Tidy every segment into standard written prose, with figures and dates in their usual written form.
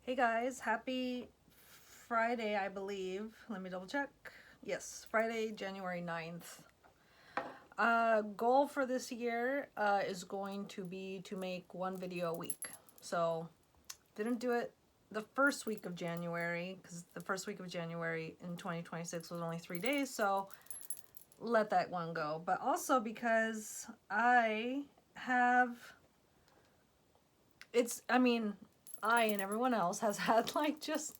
Hey guys, happy Friday, I believe. Let me double check. Yes, Friday, January 9th. Goal for this year is going to be to make one video a week. So, didn't do it the first week of January because the first week of January in 2026 was only 3 days. So, let that one go. But also because I and everyone else has had like just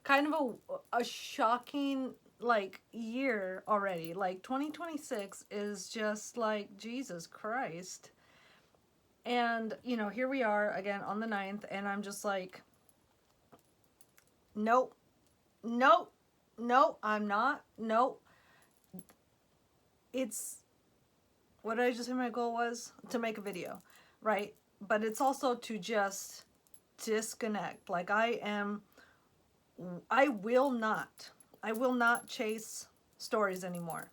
kind of a shocking like year already. Like 2026 is just like Jesus Christ. And here we are again on the 9th, and I'm just like, nope, nope, nope, I'm not. Nope. It's what did I just say my goal was? To make a video, right? But it's also to just disconnect. Like I will not. I will not chase stories anymore.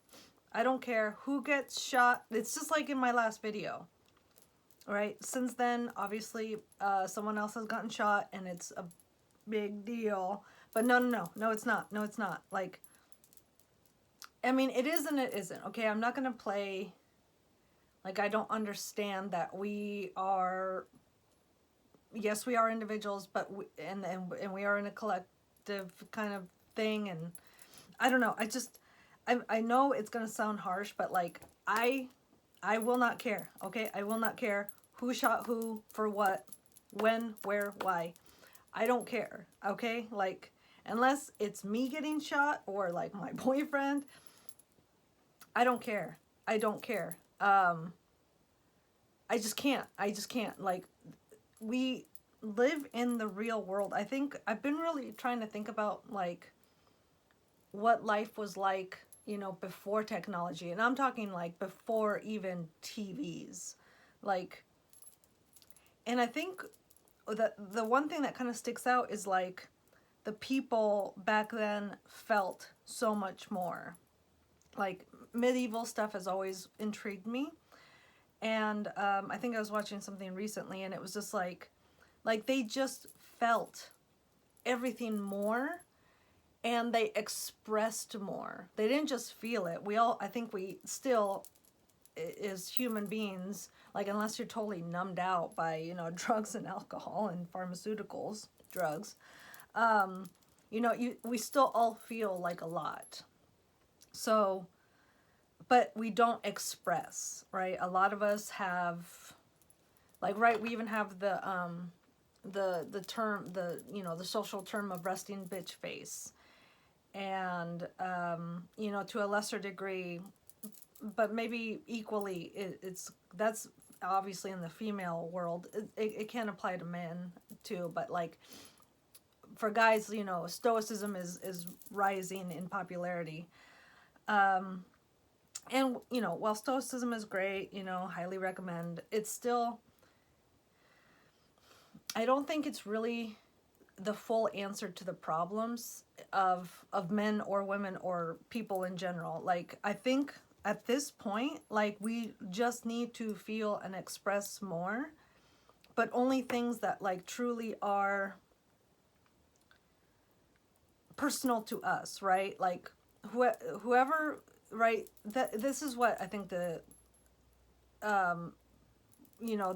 I don't care who gets shot. It's just like in my last video, right? Since then, obviously, someone else has gotten shot and it's a big deal. But no, it's not. No, it's not. Like, I mean, it is and it isn't. Okay, I'm not going to play like I don't understand that we are, yes, we are individuals, but and we are in a collective kind of thing. And I don't know. I know it's gonna sound harsh, but like I will not care. Okay, I will not care who shot who for what, when, where, why. I don't care. Okay, like unless it's me getting shot or like my boyfriend, I don't care. I don't care. I just can't. I just can't. Like we live in the real world. I think I've been really trying to think about like what life was like, before technology. And I'm talking like before even TVs. Like, and I think that the one thing that kind of sticks out is like the people back then felt so much more. Like medieval stuff has always intrigued me. And I think I was watching something recently and it was just like they just felt everything more and they expressed more. They didn't just feel it. I think we still, as human beings, like unless you're totally numbed out by, drugs and alcohol and pharmaceuticals, drugs, we still all feel like a lot. So, but we don't express, right? A lot of us have, like, right, we even have the term, the social term of resting bitch face. And to a lesser degree, but maybe equally, that's obviously in the female world. It can apply to men too, but like for guys, stoicism is rising in popularity. And while stoicism is great, highly recommend, it's still, I don't think it's really the full answer to the problems of men or women or people in general. Like I think at this point, like we just need to feel and express more, but only things that like truly are personal to us, right? Like whoever, right? That this is what I think the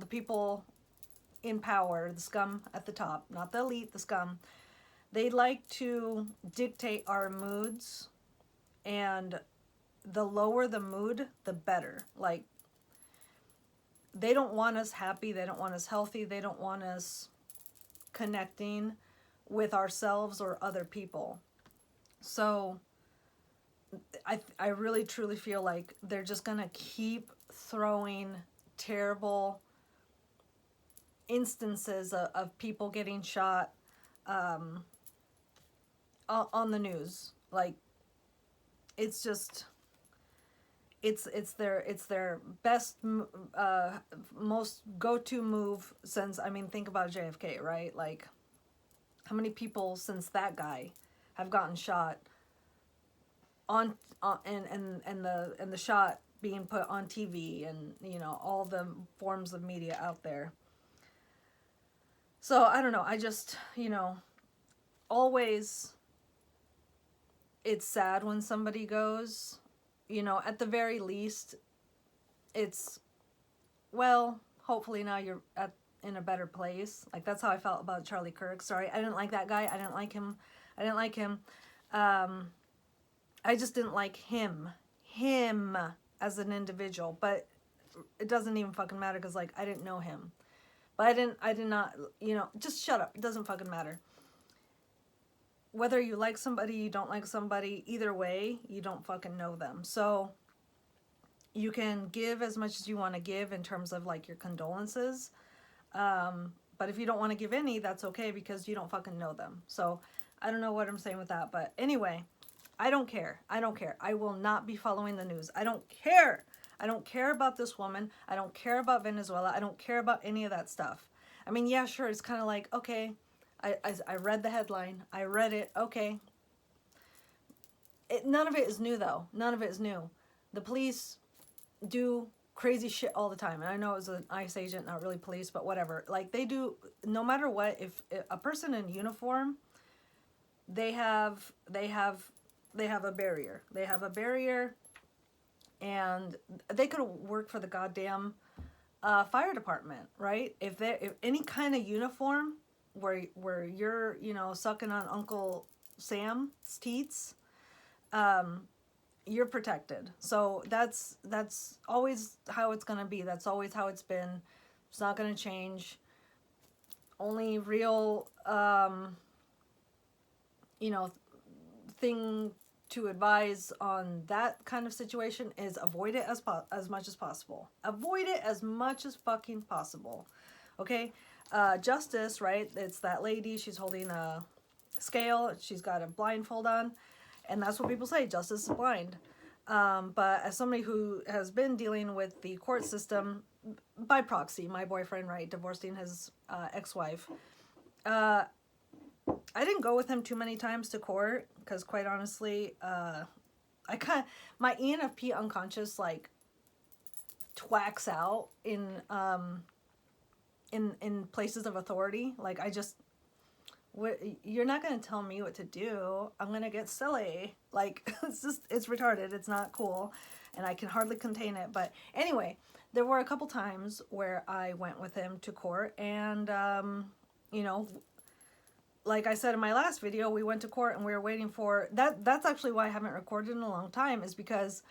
people in power, the scum at the top, not the elite, the scum, they like to dictate our moods, and the lower the mood, the better. Like, they don't want us happy, they don't want us healthy, they don't want us connecting with ourselves or other people. So, I really truly feel like they're just gonna keep throwing terrible instances of people getting shot on the news. Like, it's just it's their best most go-to move since, I mean, think about JFK, right? Like how many people since that guy have gotten shot and the shot being put on TV and all the forms of media out there. So I don't know. I just, you know, always it's sad when somebody goes, you know, at the very least, it's, well, hopefully now you're in a better place. Like, that's how I felt about Charlie Kirk. Sorry, I didn't like that guy. I didn't like him. I didn't like him. I just didn't like him as an individual. But it doesn't even fucking matter because, like, I didn't know him. But I did not, you know, just shut up. It doesn't fucking matter. Whether you like somebody, you don't like somebody, either way, you don't fucking know them. So you can give as much as you want to give in terms of, like, your condolences. But if you don't want to give any, that's okay because you don't fucking know them. So I don't know what I'm saying with that. But anyway, I don't care. I don't care. I will not be following the news. I don't care. I don't care about this woman. I don't care about Venezuela. I don't care about any of that stuff. I mean, yeah, sure. It's kind of like, okay, I read the headline. I read it. Okay. None of it is new, though. None of it is new. The police do crazy shit all the time. And I know it was an ICE agent, not really police, but whatever. Like, they do, no matter what, if a person in uniform, they have a barrier. They have a barrier, and they could work for the goddamn fire department, right? If any kind of uniform where you're, you know, sucking on Uncle Sam's teats, you're protected. So that's always how it's gonna be. That's always how it's been. It's not gonna change. Only real, you know, thing to advise on that kind of situation is avoid it as much as possible. Avoid it as much as fucking possible. Okay? Justice, right? It's that lady. She's holding a scale. She's got a blindfold on. And that's what people say. Justice is blind. But as somebody who has been dealing with the court system by proxy, my boyfriend, right, divorcing his ex-wife, I didn't go with him too many times to court because, quite honestly, my ENFP unconscious, like, twacks out in places of authority. Like, you're not gonna tell me what to do. I'm gonna get silly. Like, it's retarded. It's not cool, and I can hardly contain it. But anyway, there were a couple times where I went with him to court, and you know, like I said in my last video, we went to court and we were waiting for that. That's actually why I haven't recorded in a long time, is because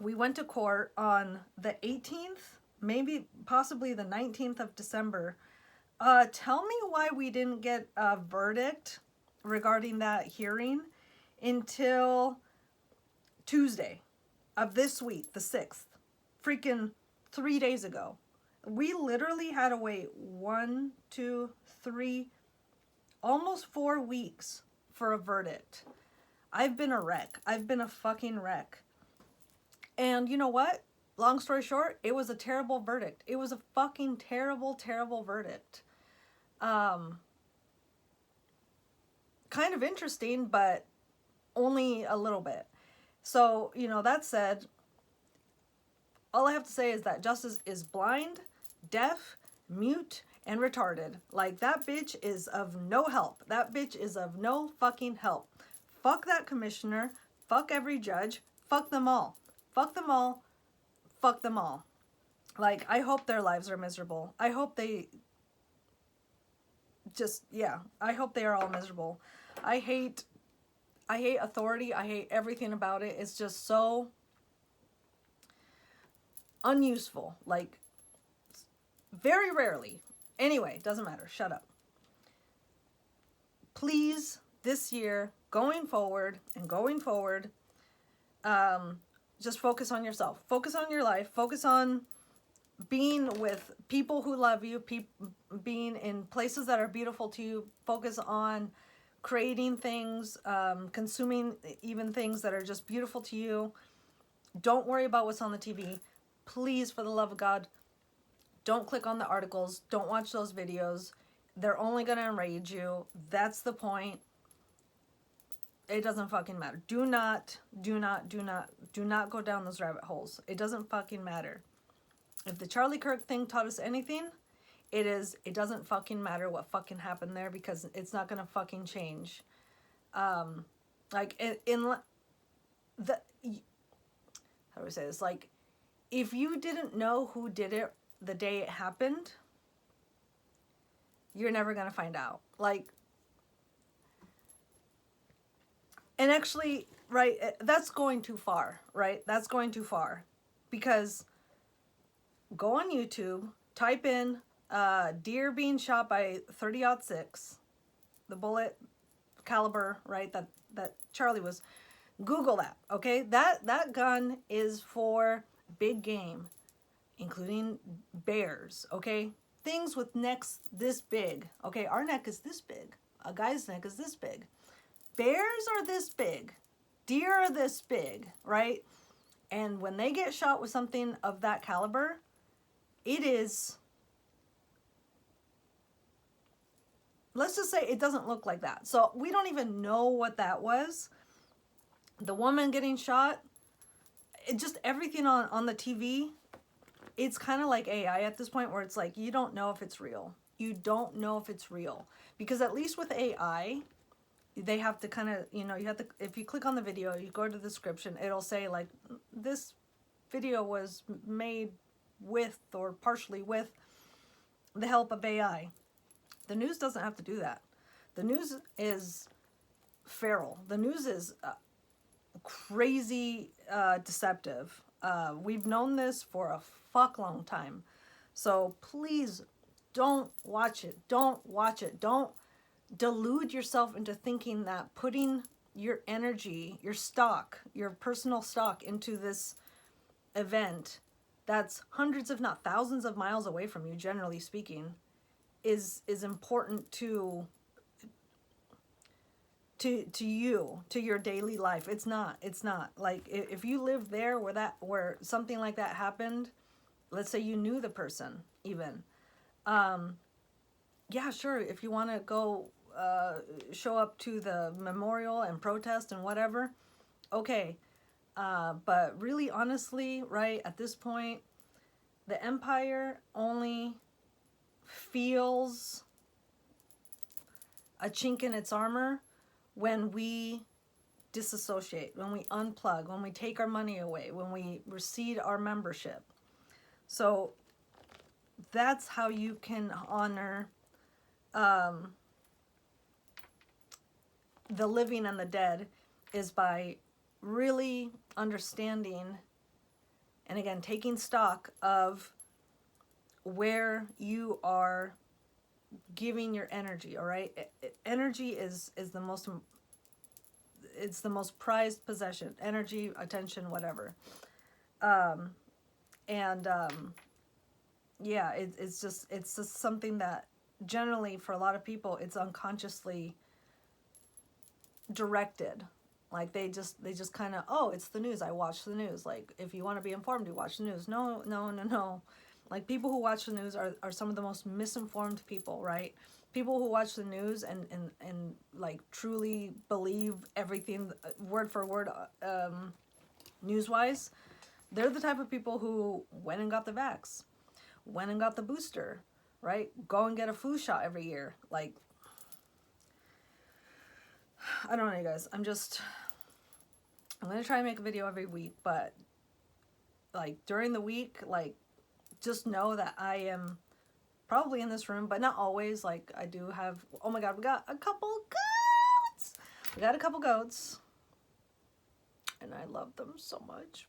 we went to court on the 18th, maybe possibly the 19th of December. Tell me why we didn't get a verdict regarding that hearing until Tuesday of this week, the 6th. Freaking 3 days ago. We literally had to wait 1, 2, 3, almost 4 weeks for a verdict. I've been a wreck. I've been a fucking wreck. And you know what? Long story short, it was a terrible verdict. It was a fucking terrible, terrible verdict. Kind of interesting, but only a little bit. So, you know, that said, all I have to say is that justice is blind, deaf, mute, and retarded. Like, that bitch is of no help. That bitch is of no fucking help. Fuck that commissioner. Fuck every judge. Fuck them all. Fuck them all. Fuck them all. Like, I hope their lives are miserable. I hope they just, yeah, I hope they are all miserable. I hate authority. I hate everything about it. It's just so unuseful. Like, very rarely. Anyway, doesn't matter. Shut up. Please, this year, going forward, just focus on yourself. Focus on your life. Focus on being with people who love you, being in places that are beautiful to you. Focus on creating things, consuming even things that are just beautiful to you. Don't worry about what's on the TV. Please, for the love of God, don't click on the articles. Don't watch those videos. They're only going to enrage you. That's the point. It doesn't fucking matter. Do not go down those rabbit holes. It doesn't fucking matter. If the Charlie Kirk thing taught us anything, It doesn't fucking matter what fucking happened there, because it's not gonna fucking change. Like in the, how do I say this? Like, if you didn't know who did it the day it happened, you're never gonna find out. Like, and actually, right, that's going too far, right? That's going too far, because go on YouTube, type in deer being shot by 30-06, the bullet caliber, right, that Charlie was. Google that, okay? That gun is for big game, including bears, okay? Things with necks this big, okay? Our neck is this big. A guy's neck is this big. Bears are this big. Deer are this big, right? And when they get shot with something of that caliber, it is, let's just say it doesn't look like that. So we don't even know what that was. The woman getting shot, it just everything on the TV, it's kind of like AI at this point, where it's like, you don't know if it's real. You don't know if it's real. Because at least with AI, they have to kind of, you have to, if you click on the video, you go to the description, it'll say like, this video was made with or partially with the help of AI. The news doesn't have to do that. The news is feral. The news is crazy deceptive. We've known this for a fuck long time. So please don't watch it. Don't watch it. Don't delude yourself into thinking that putting your energy, your stock, your personal stock into this event that's hundreds if not thousands of miles away from you, generally speaking, is important to you, to your daily life. It's not. Like, if you live there where something like that happened, let's say you knew the person even, yeah, sure, if you want to go show up to the memorial and protest and whatever, okay. But really, honestly, right, at this point, the empire only feels a chink in its armor when we disassociate, when we unplug, when we take our money away, when we recede our membership. So that's how you can honor the living and the dead, is by really understanding and, again, taking stock of where you are giving your energy. All right, energy is the most, it's the most prized possession. Energy, attention, whatever. Yeah, it's just something that generally for a lot of people, it's unconsciously directed. Like, they just kind of, oh, it's the news, I watch the news. Like, if you want to be informed, you watch the news. No. Like, people who watch the news are some of the most misinformed people, right? People who watch the news and like truly believe everything word for word, news-wise, they're the type of people who went and got the vax, went and got the booster, right? Go and get a flu shot every year. Like, I don't know, you guys. I'm going to try and make a video every week, but like during the week, like, just know that I am probably in this room, but not always. Like, I do have, oh my God, we got a couple goats. We got a couple goats, and I love them so much.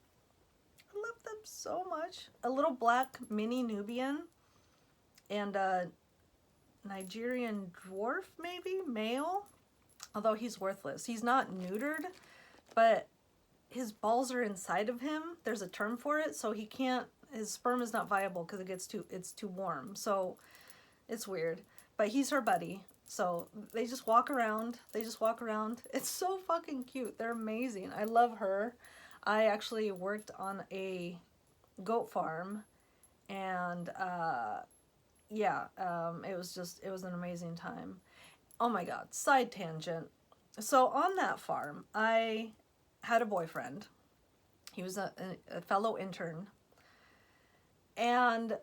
I love them so much. A little black mini Nubian and a Nigerian dwarf, maybe, male. Although he's worthless. He's not neutered, but his balls are inside of him. There's a term for it, so he can't, his sperm is not viable because it's too warm. So it's weird. But he's her buddy. So they just walk around. It's so fucking cute. They're amazing. I love her. I actually worked on a goat farm, and yeah, it was an amazing time. Oh my God, side tangent. So on that farm, I had a boyfriend. He was a fellow intern. And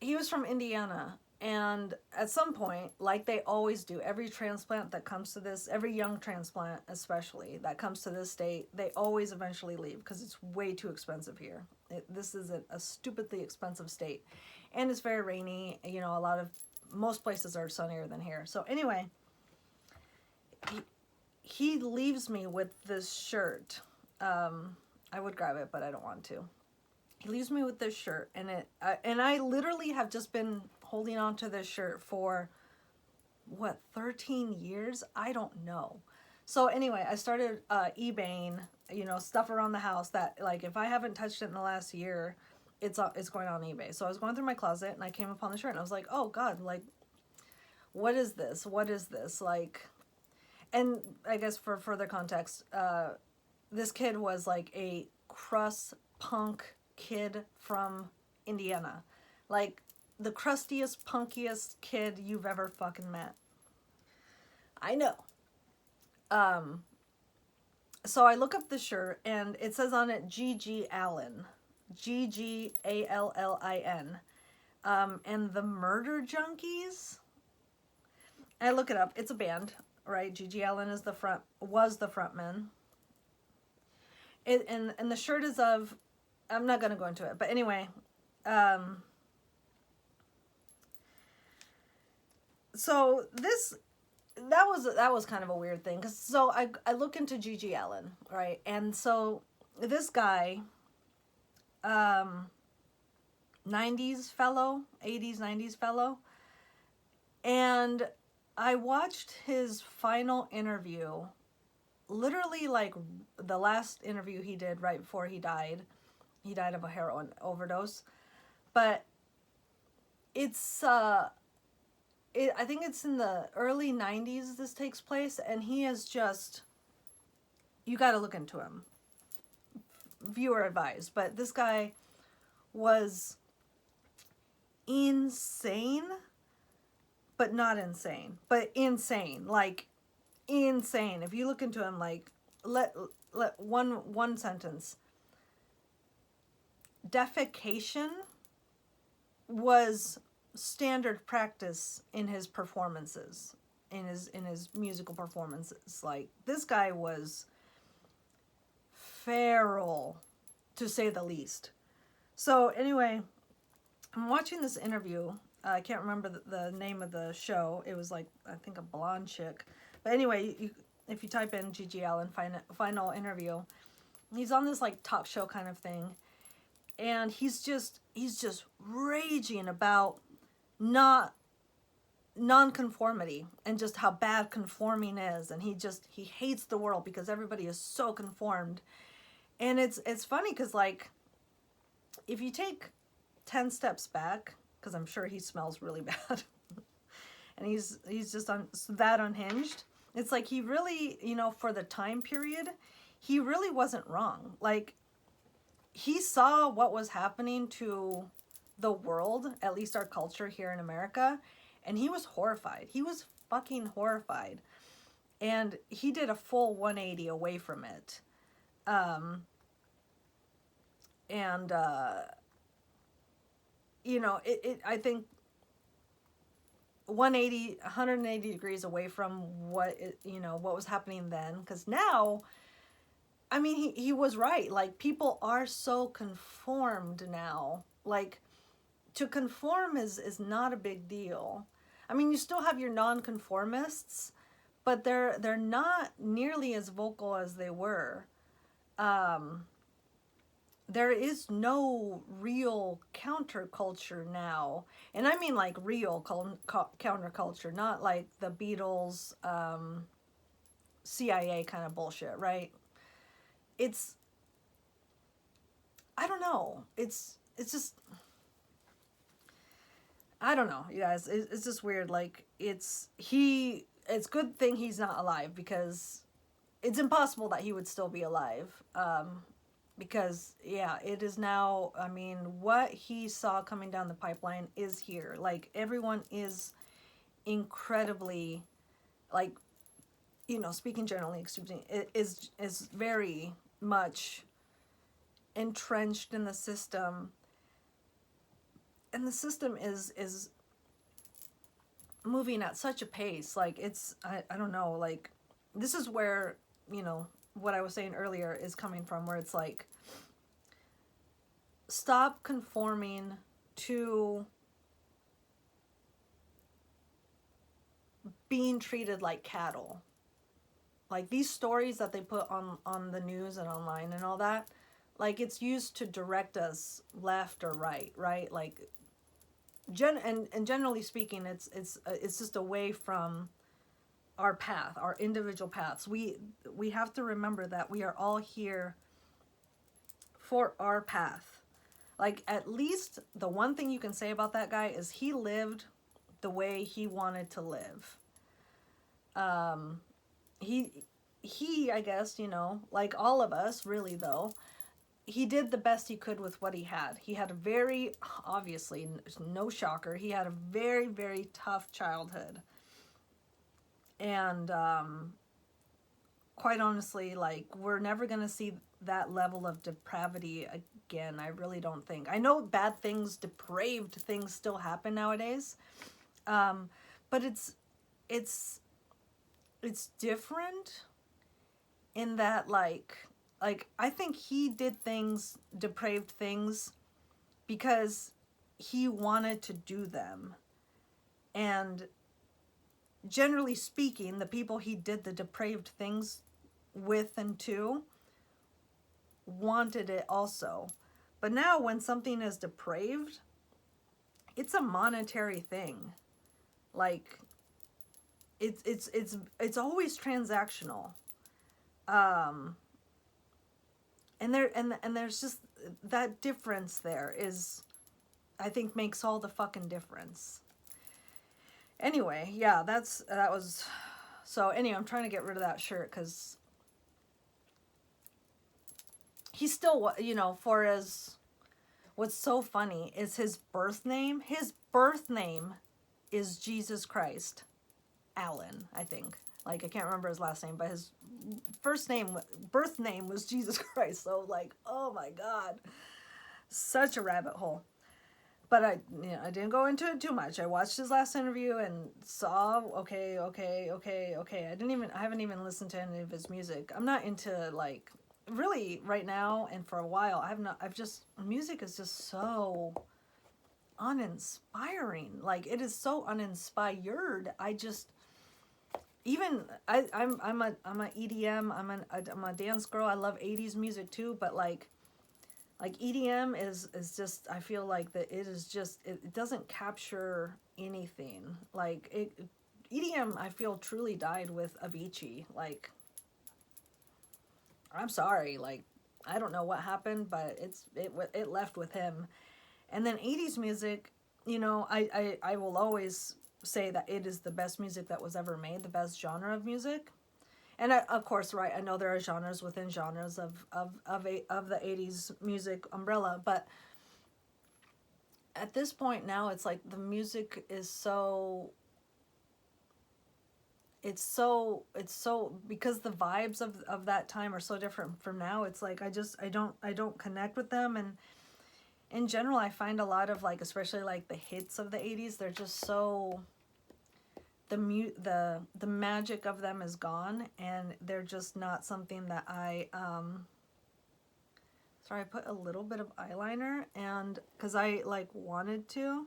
he was from Indiana. And at some point, like they always do, every transplant that comes to this, every young transplant especially, that comes to this state, they always eventually leave because it's way too expensive here. This is a stupidly expensive state. And it's very rainy. You know, most places are sunnier than here. So anyway, he leaves me with this shirt. I would grab it, but I don't want to. He leaves me with this shirt, and I literally have just been holding on to this shirt for what, 13 years? I don't know. So anyway, I started eBaying, you know, stuff around the house that, like, if I haven't touched it in the last year, it's going on eBay. So I was going through my closet and I came upon the shirt and I was like, oh God, like, what is this? What is this? Like, and I guess for further context, this kid was like a crust punk kid from Indiana. Like, the crustiest, punkiest kid you've ever fucking met. I know. So I look up the shirt and it says on it G.G. Allin. G.G.A.L.L.I.N. And the Murder Junkies. I look it up. It's a band, right? G.G. Allin was the frontman. And the shirt is of, I'm not going to go into it, but anyway, so that was kind of a weird thing, because so I look into G.G. Allin, right? And so this guy, 90s fellow, 80s, 90s fellow, and I watched his final interview, literally like the last interview he did right before he died. He died of a heroin overdose, but it's I think it's in the early 90s this takes place, and he is just, you got to look into him. Viewer advised, but this guy was insane, but not insane, but insane, like insane. If you look into him, like, let one sentence. Defecation was standard practice in his performances, in his musical performances. Like, this guy was feral, to say the least. So anyway, I'm watching this interview. I can't remember the name of the show. It was like, I think, a blonde chick. But anyway, if you type in G.G. Allin final interview, he's on this like talk show kind of thing, and he's just raging about non-conformity and just how bad conforming is, and he hates the world because everybody is so conformed. And it's funny because, like, if you take 10 steps back, because I'm sure he smells really bad and he's just that unhinged, it's like he really, you know, for the time period, he really wasn't wrong. Like, he saw what was happening to the world, at least our culture here in America, and he was horrified. He was fucking horrified. And he did a full 180 away from it. You know, I think 180 degrees away from what was happening then. Because now, I mean, he was right. Like, people are so conformed now. Like, to conform is not a big deal. I mean, you still have your nonconformists, but they're not nearly as vocal as they were. There is no real counterculture now. And I mean, like, real counterculture, not like the Beatles, CIA kind of bullshit, right? I don't know. It's just, I don't know, you guys. It's just weird. Like, it's good thing he's not alive, because it's impossible that he would still be alive. Because, yeah, it is now, I mean, what he saw coming down the pipeline is here. Like, everyone is incredibly, like, you know, speaking generally, excuse me, is very much entrenched in the system. and the system is moving at such a pace. Like, it's, I don't know, like, this is where, you know, what I was saying earlier is coming from, where it's like, stop conforming to being treated like cattle. Like, these stories that they put on the news and online and all that, like, it's used to direct us left or right, right? Like, and generally speaking, it's just away from our path, our individual paths. We have to remember that we are all here for our path. Like, at least the one thing you can say about that guy is he lived the way he wanted to live. He, I guess, you know, like all of us, really, though, he did the best he could with what he had. He had a very, obviously, no shocker, he had a very, very tough childhood. And quite honestly, like, we're never going to see that level of depravity again. I really don't think. I know bad things, depraved things still happen nowadays. But it's different in that, like I think he did things, depraved things, because he wanted to do them. And generally speaking, the people he did the depraved things with and to wanted it also. But now when something is depraved, it's a monetary thing. Like, it's always transactional. And there's just that difference there is, I think, makes all the fucking difference. Anyway, yeah, that was, so anyway, I'm trying to get rid of that shirt because he's still, you know, for as, what's so funny is his birth name is Jesus Christ Allen, I think. Like, I can't remember his last name, but his birth name was Jesus Christ. So, like, oh my God, such a rabbit hole. But I didn't go into it too much. I watched his last interview and saw, okay. I haven't even listened to any of his music. I'm not into, like, really right now, and for a while, music is just so uninspiring. Like, it is so uninspired. I'm a EDM, I'm a dance girl. I love 80s music too, but like EDM is just, I feel like that it doesn't capture anything. Like, EDM, I feel, truly died with Avicii. Like, I'm sorry, like, I don't know what happened, but it left with him. And then 80s music, you know, I will always say that it is the best music that was ever made, the best genre of music. And of course, right, I know there are genres within genres of the 80s music umbrella, but at this point now, it's like the music is so, because the vibes of that time are so different from now. It's like, I don't connect with them. And in general, I find a lot of, like, especially like the hits of the 80s, they're just so, the magic of them is gone, and they're just not something that I sorry, I put a little bit of eyeliner, and because I, like, wanted to,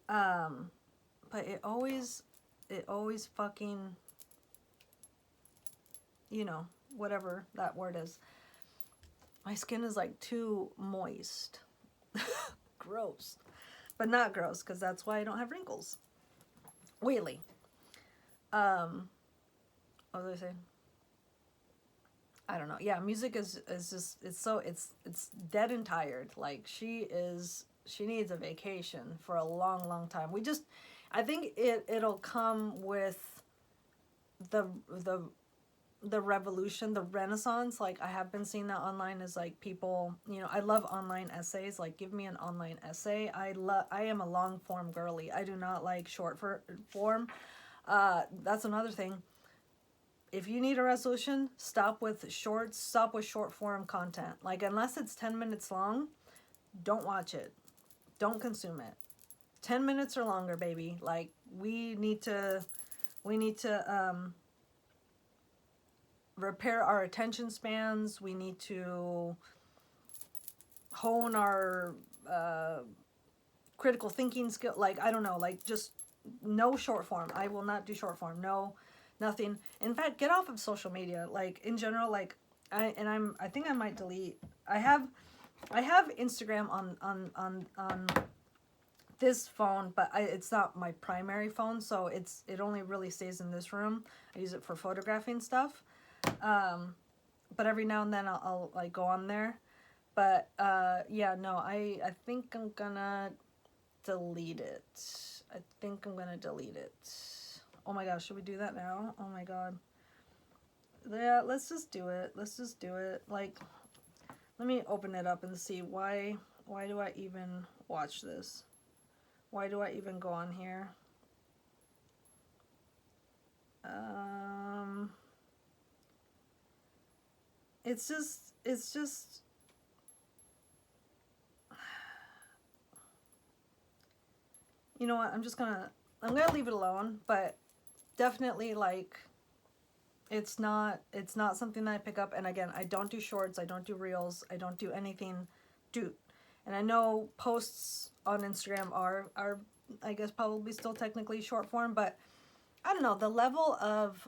but it always fucking, you know, whatever that word is, my skin is like too moist. Gross. But not gross, because that's why I don't have wrinkles. Whaley. What was I saying? I don't know. Yeah, music is just, it's dead and tired. Like, she needs a vacation for a long, long time. I think it'll come with the revolution, the renaissance. Like, I have been seeing that online, is like, people, you know, I love online essays. Like, give me an online essay. I am a long form girly. I do not like short form. That's another thing. If you need a resolution, stop with short form content. Like, unless it's 10 minutes long, don't watch it. Don't consume it. 10 minutes or longer, baby. Like, we need to repair our attention spans. We need to hone our critical thinking skill. Like, I don't know, like, just no short form. I will not do short form. No, nothing. In fact, get off of social media. Like, in general, like, I think I might delete. I have Instagram on this phone, but it's not my primary phone, so it only really stays in this room. I use it for photographing stuff. But every now and then I'll like go on there. But yeah, no, I think I'm gonna delete it. I think I'm gonna delete it. Oh my gosh, should we do that now? Oh my god. Yeah, let's just do it. Let's just do it. Like, let me open it up and see why do I even watch this? Why do I even go on here? It's just you know what, I'm gonna leave it alone, but definitely, like, it's not something that I pick up. And again, I don't do shorts, I don't do reels, I don't do anything. And I know posts on Instagram are I guess probably still technically short form, but I don't know, the level of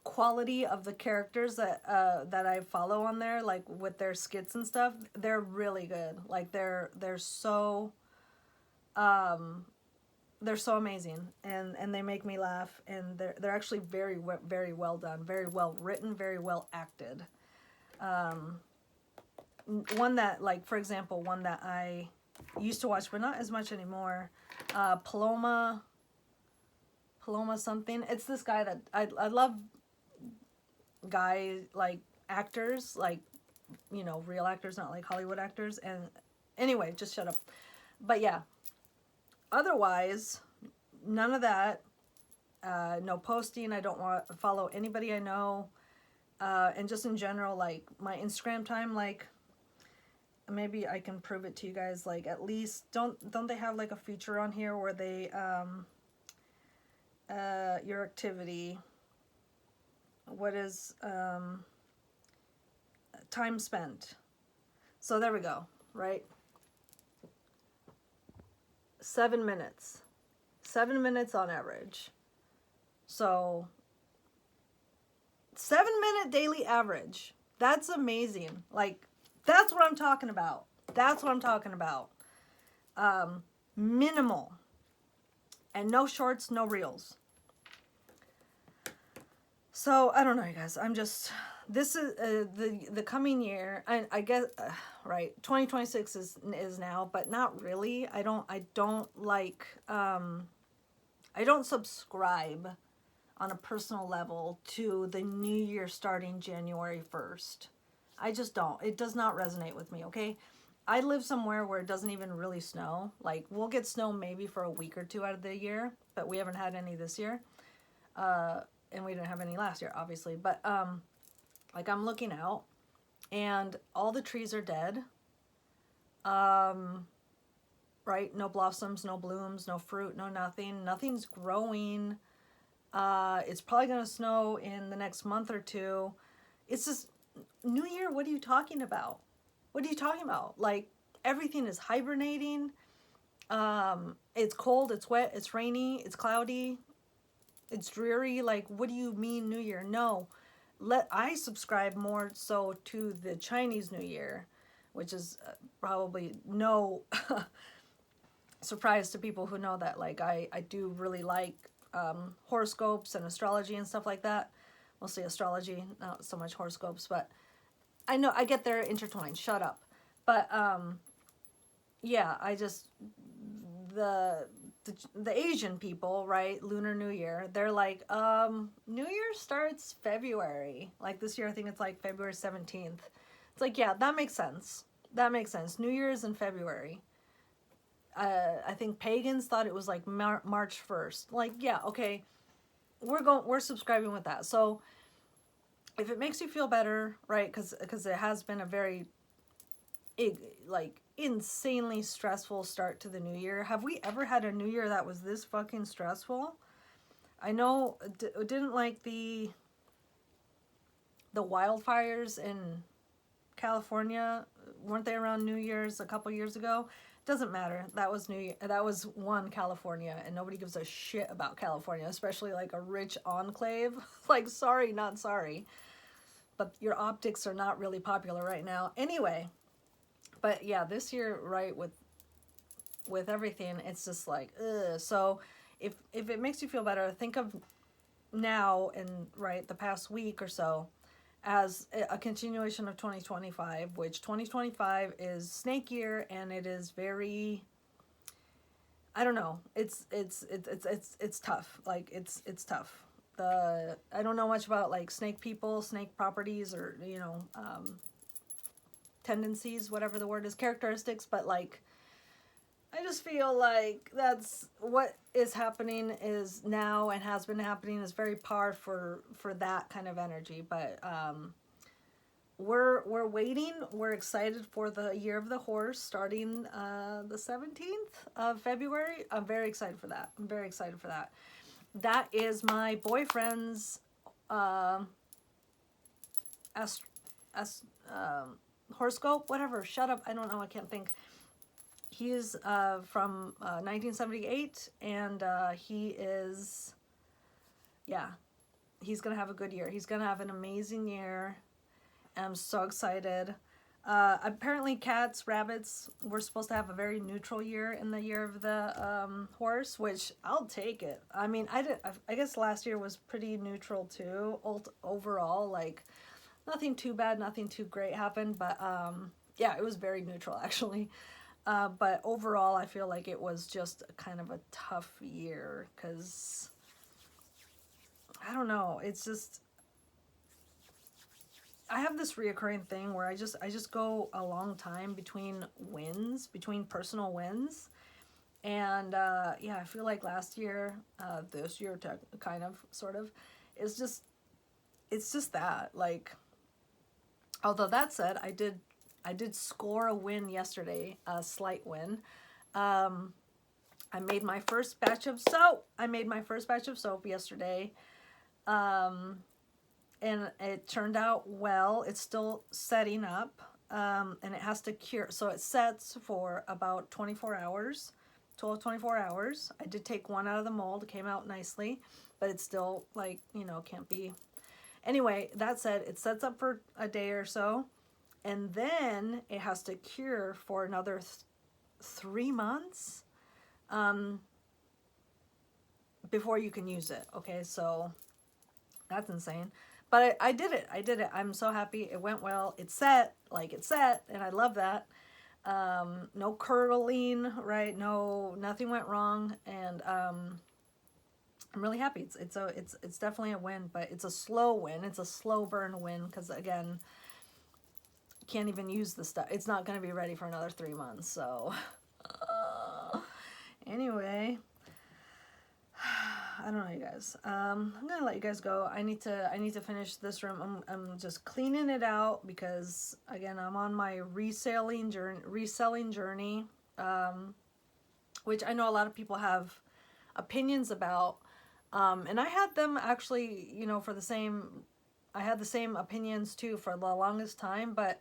quality of the characters that I follow on there, like with their skits and stuff, they're really good. Like, they're so amazing, and they make me laugh, and they're actually very well done, very well written, very well acted. One that, like, for example, one that I used to watch, but not as much anymore, Paloma something. It's this guy that I love, guy, like, actors, like, you know, real actors, not like Hollywood actors. And anyway, just shut up. But yeah, otherwise, none of that. No posting. I don't want to follow anybody I know. And just in general, like, my Instagram time, like, maybe I can prove it to you guys. Like, at least don't they have like a feature on here where they your activity, what is time spent. So there we go, right? 7 minutes. 7 minutes on average. So 7-minute daily average. That's amazing. Like, that's what I'm talking about. That's what I'm talking about. Minimal. And no shorts, no reels. So, I don't know, you guys. I'm just, this is the coming year. I guess, right, 2026 is now, but not really. I don't like, I don't subscribe on a personal level to the new year starting January 1st. I just don't. It does not resonate with me, okay? I live somewhere where it doesn't even really snow. Like, we'll get snow maybe for a week or two out of the year, but we haven't had any this year. And we didn't have any last year, obviously. But, like, I'm looking out, and all the trees are dead. Right? No blossoms, no blooms, no fruit, no nothing. Nothing's growing. It's probably going to snow in the next month or two. It's just, New Year, what are you talking about? What are you talking about? Like, everything is hibernating. It's cold, it's wet, it's rainy, it's cloudy, it's dreary. Like, what do you mean New Year? No. I subscribe more so to the Chinese New Year, which is probably no surprise to people who know that. Like, I do really like horoscopes and astrology and stuff like that. Mostly astrology, not so much horoscopes, but I know I get they're intertwined. Shut up. But yeah, I just, the Asian people, right? Lunar New Year. They're like, New Year starts February. Like, this year, I think it's like February 17th. It's like, yeah, that makes sense. That makes sense. New Year's in February. I think pagans thought it was like March 1st. Like, yeah, okay. We're subscribing with that. So if it makes you feel better, right? Because it has been a very like insanely stressful start to the new year. Have we ever had a new year that was this fucking stressful? I know didn't like the wildfires in California, weren't they around New Year's a couple years ago? Doesn't matter. That was New Year. That was one California, and nobody gives a shit about California, especially like a rich enclave. Like, sorry, not sorry, but your optics are not really popular right now. Anyway, but yeah, this year, right, with everything, it's just like, ugh. So if it makes you feel better, think of now and right the past week or so as a continuation of 2025, which 2025 is snake year, and it is very, I don't know, it's tough. Like it's tough. I don't know much about like snake people, snake properties, or tendencies, whatever the word is, characteristics, but like I just feel like that's what is happening is now and has been happening is very par for that kind of energy. But we're waiting. We're excited for the year of the horse starting the 17th of February. I'm very excited for that. I'm very excited for that. That is my boyfriend's horoscope, whatever. Shut up. I don't know. I can't think. He's from 1978, and he is, yeah, he's going to have a good year. He's going to have an amazing year. I'm so excited. Apparently cats, rabbits, we're supposed to have a very neutral year in the year of the horse, which I'll take it. I mean, I guess last year was pretty neutral too, overall, like nothing too bad, nothing too great happened, but yeah, it was very neutral actually. But overall, I feel like it was just kind of a tough year because, I don't know, it's just, I have this reoccurring thing where I just go a long time between wins, between personal wins. And yeah, I feel like last year, this year kind of, sort of, it's just that, like, although that said, I did score a win yesterday, a slight win. I made my first batch of soap. Yesterday. And it turned out well. It's still setting up. And it has to cure. So it sets for about 24 hours. 24 hours. I did take one out of the mold. It came out nicely. But it's still, like, can't be. Anyway, that said, it sets up for a day or so. And then it has to cure for another 3 months before you can use it. Okay, so that's insane. But I did it. I'm so happy. It went well. It set, and I love that. No curdling, right? No, nothing went wrong, and I'm really happy. It's definitely a win, but it's a slow win. It's a slow burn win because, again, can't even use the stuff. It's not going to be ready for another 3 months. So anyway, I don't know, you guys. I'm gonna let you guys go. I need to finish this room. I'm just cleaning it out because, again, I'm on my reselling journey, which I know a lot of people have opinions about, and I had them actually, I had the same opinions too for the longest time. But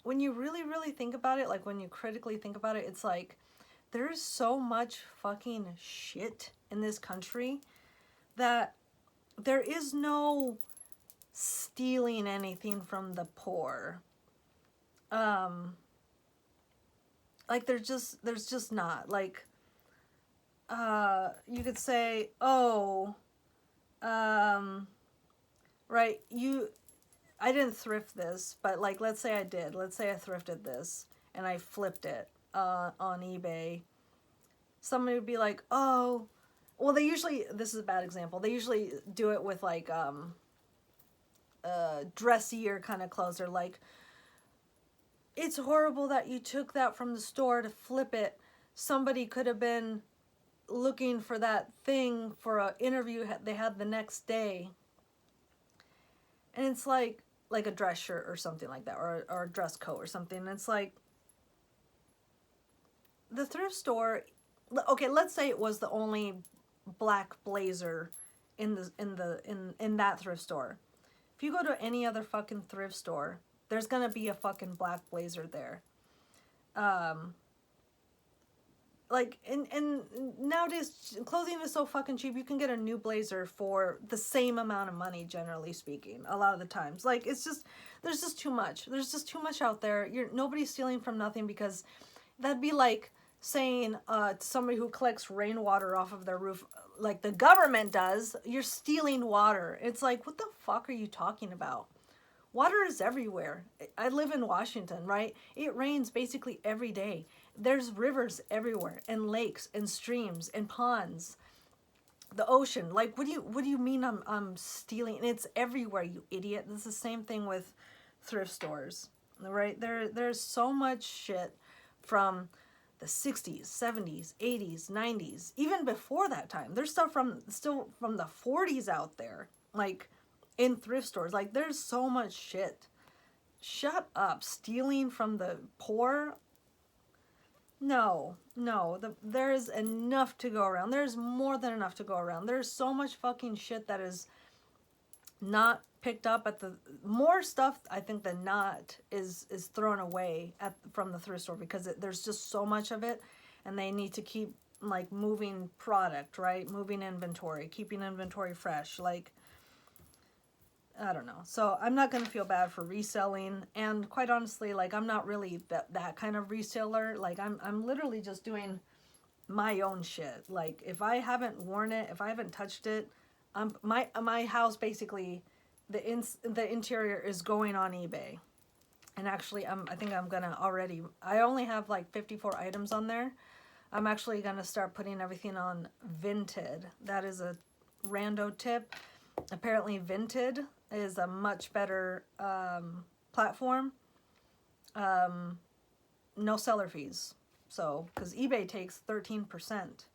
when you really think about it, like when you critically think about it, it's like there's so much fucking shit in this country that there is no stealing anything from the poor. Like there's just not, like, you could say, oh, right, I didn't thrift this, but, like, let's say I did. Let's say I thrifted this and I flipped it on eBay. Somebody would be like, oh, well, this is a bad example. They usually do it with, like, dressier kind of clothes. They're like, it's horrible that you took that from the store to flip it. Somebody could have been looking for that thing for an interview they had the next day. And it's like a dress shirt or something like that, or a dress coat or something. And it's like, the thrift store, okay, let's say it was the only black blazer in that thrift store. If you go to any other fucking thrift store, there's gonna be a fucking black blazer there. Like, and nowadays clothing is so fucking cheap. You can get a new blazer for the same amount of money, generally speaking, a lot of the times. Like, it's just, there's just too much. There's just too much out there. Nobody's stealing from nothing, because that'd be like saying to somebody who collects rainwater off of their roof, like the government does, you're stealing water. It's like, what the fuck are you talking about? Water is everywhere. I live in Washington, right? It rains basically every day. There's rivers everywhere, and lakes and streams and ponds. The ocean. Like, what do you mean I'm stealing? It's everywhere, you idiot. It's the same thing with thrift stores, right? There's so much shit from the 60s, 70s, 80s, 90s, even before that time. There's stuff still from the 40s out there, like in thrift stores. Like, there's so much shit. Shut up. Stealing from the poor? No, there's enough to go around. There's more than enough to go around. There's so much fucking shit that is not picked up at more stuff, I think, than not is thrown away from the thrift store, because there's just so much of it, and they need to keep, like, moving product, right? Moving inventory, keeping inventory fresh. Like, I don't know. So I'm not going to feel bad for reselling. And quite honestly, like, I'm not really that kind of reseller. Like, I'm literally just doing my own shit. Like, if I haven't worn it, if I haven't touched it, my house basically, the interior is going on eBay. And actually, I think I'm going to already, I only have like 54 items on there. I'm actually going to start putting everything on Vinted. That is a rando tip. Apparently Vinted is a much better platform. No seller fees. So, because eBay takes 13%.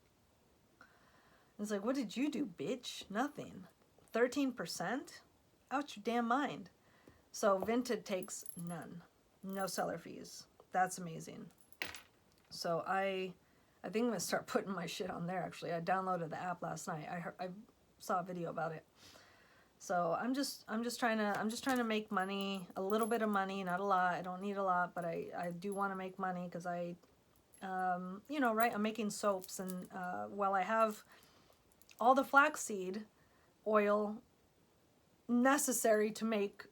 It's like, what did you do, bitch? Nothing. 13%? Out your damn mind. So Vinted takes none. No seller fees. That's amazing. So I think I'm gonna start putting my shit on there. Actually, I downloaded the app last night. I saw a video about it. So I'm just trying to make money, a little bit of money, not a lot. I don't need a lot, but I do want to make money, because you know, right? I'm making soaps, and while I have all the flaxseed oil necessary to make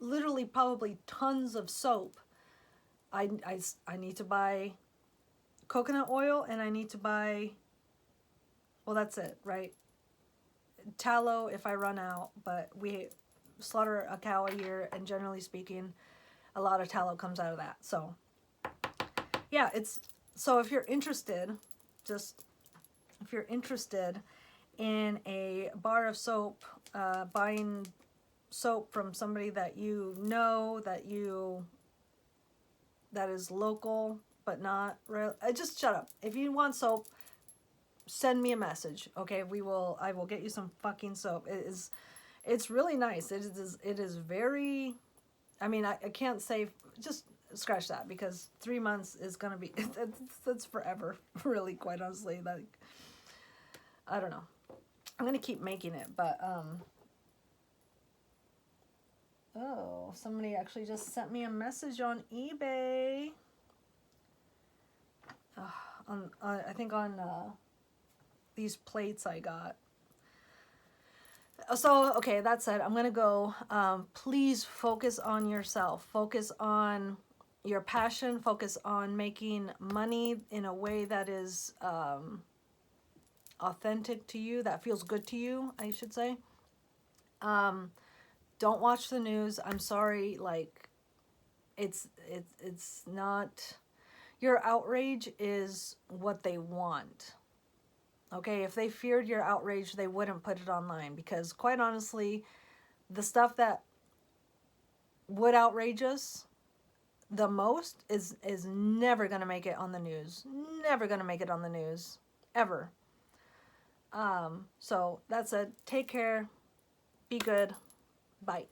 literally probably tons of soap, I need to buy coconut oil, and I need to buy, well, that's it, right? Tallow if I run out, but we slaughter a cow a year, and generally speaking, a lot of tallow comes out of that. So yeah, so if you're interested, if you're interested in a bar of soap, buying soap from somebody that you know, that is local but not real, just shut up. If you want soap, send me a message, okay? I will get you some fucking soap. It's really nice. It is very, I mean, I can't say, just scratch that, because 3 months is gonna be, that's forever, really, quite honestly. Like, I don't know. I'm gonna keep making it, but oh, somebody actually just sent me a message on eBay. I think on these plates I got. So, okay, that said, I'm going to go. Please focus on yourself. Focus on your passion. Focus on making money in a way that is authentic to you, that feels good to you, I should say. Don't watch the news. I'm sorry, like, it's not, your outrage is what they want. Okay, if they feared your outrage, they wouldn't put it online, because quite honestly, the stuff that would outrage us the most is never going to make it on the news. Never going to make it on the news. Ever. So that's it. Take care. Be good. Bye.